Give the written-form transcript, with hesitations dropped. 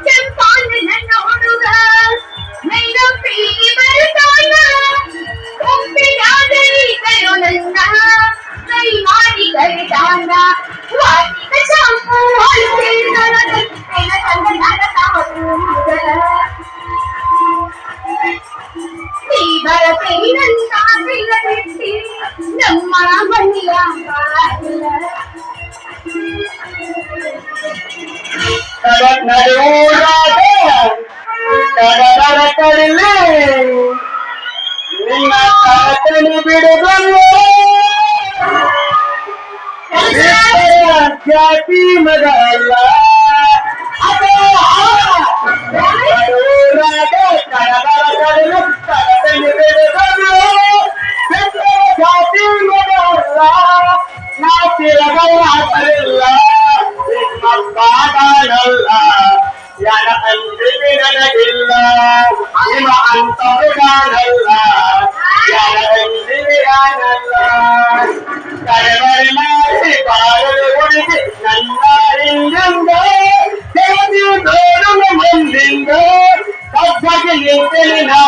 ಕೆಂಪಾಂಗನ ನೋಡುಗ ನನ್ನ ಪ್ರೀತಿ ಬರುತ್ತಾನ ಒಮ್ಮೆಯಾಗಲಿ ಕರು ನನ್ನ ಕೈ ಮಾಡಿ ಕರೆದಾನ ವಾಟಿಕ ಶಾಂಪು ಹೊಲ್ಸಿನ ತಂದ ನರಕವನು ಈ ಬರತೆ ನನ್ನ ಬಿಟ್ಟಿ ನಮ್ಮ ಮನೆಯ ಕಡಲೇ ನಿನ್ನ ತಾತನು ಬಿಡುಗಲ್ಲ ಜಾತಿ ಮಗ ಅಲ್ಲ ಕಡಲು ತಾತನು ಬಿಡುಗಲ್ಲ ಜಾತಿ ಮಗ ಅಲ್ಲ ನಾ ತಿರಗಲ್ಲ ನಿಮ್ಮ ಪಾದನಲ್ಲ ಯಾರ ಅಂದಿಗೆ ನನಗಿಲ್ಲ ನಿಮ್ಮ ಅಂತರುಗಾನಲ್ಲ ಯಾರ ಅಂದಿಗೆ ನಾನಲ್ಲ ಕರೆವರೆ ಮಾಡಿ ಬಾರಲು ಹುಡುಗಿ ನನ್ನ ಹಿಂದಿಂದ ದೇವಿ ತೋರುವ ಮುಂದಿಂದ ಕಬ್ಬಗೆ ನಿಂತಲಿ ನಾ